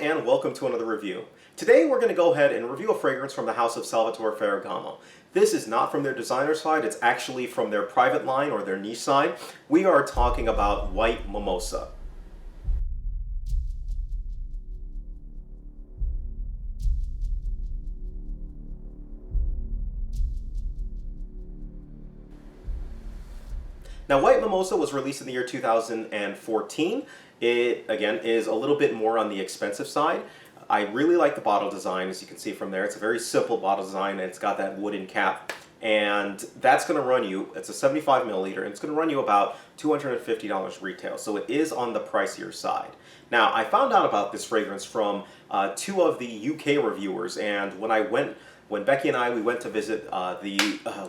and welcome to another review. Today we're going to go ahead and review a fragrance from the house of Salvatore Ferragamo. This is not from their designer side, it's actually from their private line or their niche side. We are talking about White Mimosa. Now, White Mimosa was released in the year 2014. It, again, is a little bit more on the expensive side. I really like the bottle design, as you can see from there. It's a very simple bottle design, and it's got that wooden cap. And that's going to run you, it's a 75 milliliter, and it's going to run you about $250 retail. So it is on the pricier side. Now, I found out about this fragrance from two of the UK reviewers, and when Becky and we went to visit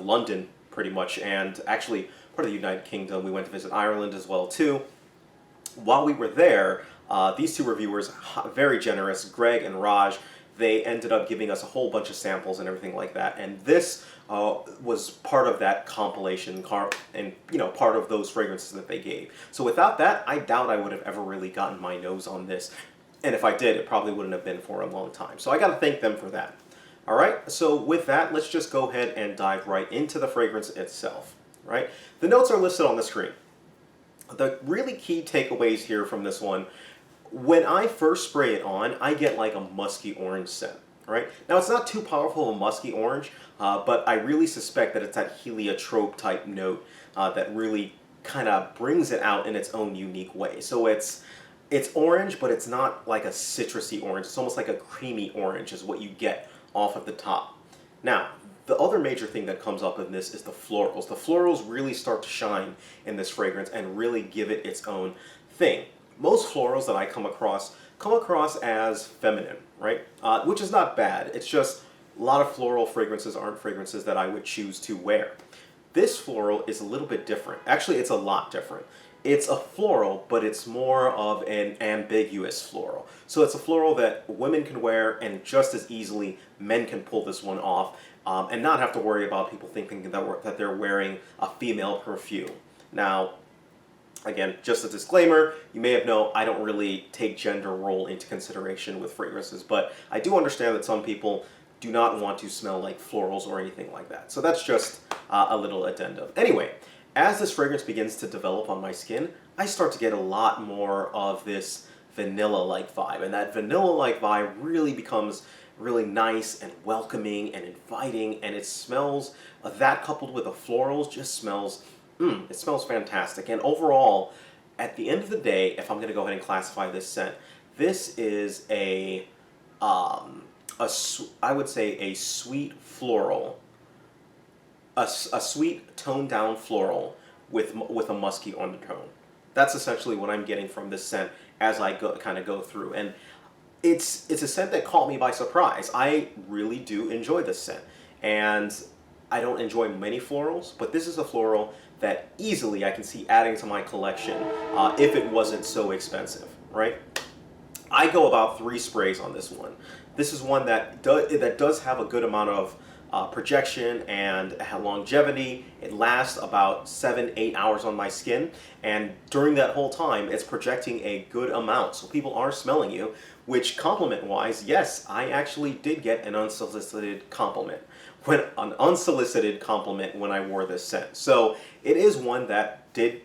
London, pretty much, and actually part of the United Kingdom. We went to visit Ireland as well too. While we were there, these two reviewers, very generous, Greg and Raj, they ended up giving us a whole bunch of samples and everything like that. And this was part of that compilation and part of those fragrances that they gave. So without that, I doubt I would have ever really gotten my nose on this. And if I did, it probably wouldn't have been for a long time. So I got to thank them for that. All right, so with that, let's just go ahead and dive right into the fragrance itself. Right? The notes are listed on the screen. The really key takeaways here from this one, when I first spray it on, I get like a musky orange scent. Right? Now, it's not too powerful of a musky orange, but I really suspect that it's that heliotrope type note that really kind of brings it out in its own unique way. So it's orange, but it's not like a citrusy orange. It's almost like a creamy orange is what you get off of the top. Now, the other major thing that comes up in this is the florals. The florals really start to shine in this fragrance and really give it its own thing. Most florals that I come across as feminine, right? Which is not bad. It's just a lot of floral fragrances aren't fragrances that I would choose to wear. This floral is a little bit different. Actually, it's a lot different. It's a floral, but it's more of an ambiguous floral. So it's a floral that women can wear, and just as easily men can pull this one off and not have to worry about people thinking that they're wearing a female perfume. Now, again, just a disclaimer, you may have known I don't really take gender role into consideration with fragrances, but I do understand that some people do not want to smell like florals or anything like that. So that's just a little addendum. Anyway, as this fragrance begins to develop on my skin, I start to get a lot more of this vanilla-like vibe. And that vanilla-like vibe really becomes really nice and welcoming and inviting. And it smells, that coupled with the florals, just smells, it smells fantastic. And overall, at the end of the day, if I'm going to go ahead and classify this scent, this is I would say a sweet floral. A sweet toned down floral with a musky undertone. That's essentially what I'm getting from this scent as I kind of go through, and it's a scent that caught me by surprise. I really do enjoy this scent, and I don't enjoy many florals, but this is a floral that easily I can see adding to my collection if it wasn't so expensive. Right? I go about 3 sprays on this one. This is one that does have a good amount of projection and longevity. It lasts about 7-8 hours on my skin, and during that whole time it's projecting a good amount, so people are smelling you, which compliment wise, yes, I actually did get an unsolicited compliment when I wore this scent. So it is one that did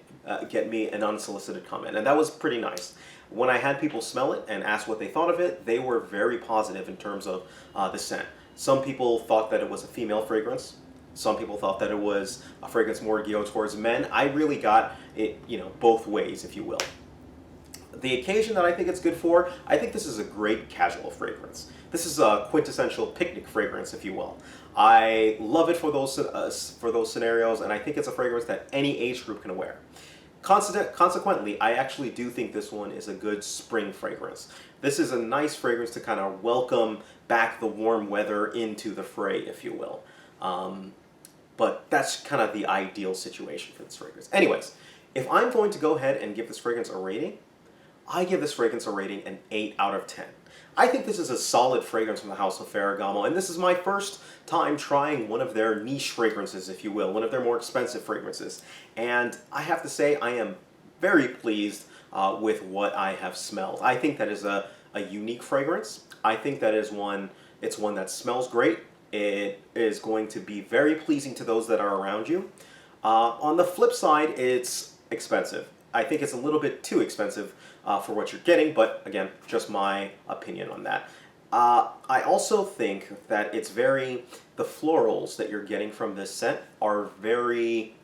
get me an unsolicited comment, and that was pretty nice. When I had people smell it and ask what they thought of it, they were very positive in terms of the scent. Some people thought that it was a female fragrance. Some people thought that it was a fragrance more geared towards men. I really got it, both ways, if you will. The occasion that I think it's good for, I think this is a great casual fragrance. This is a quintessential picnic fragrance, if you will. I love it for those scenarios, and I think it's a fragrance that any age group can wear. Consequently, I actually do think this one is a good spring fragrance. This is a nice fragrance to kind of welcome back the warm weather into the fray, if you will. But that's kind of the ideal situation for this fragrance. Anyways, if I'm going to go ahead and give this fragrance a rating, I give this fragrance a rating an 8 out of 10. I think this is a solid fragrance from the house of Ferragamo, and this is my first time trying one of their niche fragrances, if you will, one of their more expensive fragrances. And I have to say, I am very pleased with what I have smelled. I think that is a unique fragrance. I think that is one, it's one that smells great. It is going to be very pleasing to those that are around you. On the flip side, it's expensive. I think it's a little bit too expensive for what you're getting, but again, just my opinion on that. I also think that it's the florals that you're getting from this scent are very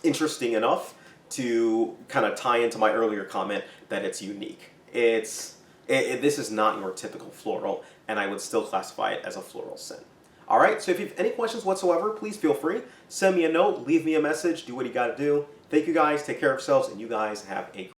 interesting enough to kind of tie into my earlier comment that it's unique. This is not your typical floral, and I would still classify it as a floral scent. All right, so if you have any questions whatsoever, please feel free. Send me a note, leave me a message, do what you got to do. Thank you guys, take care of yourselves, and you guys have a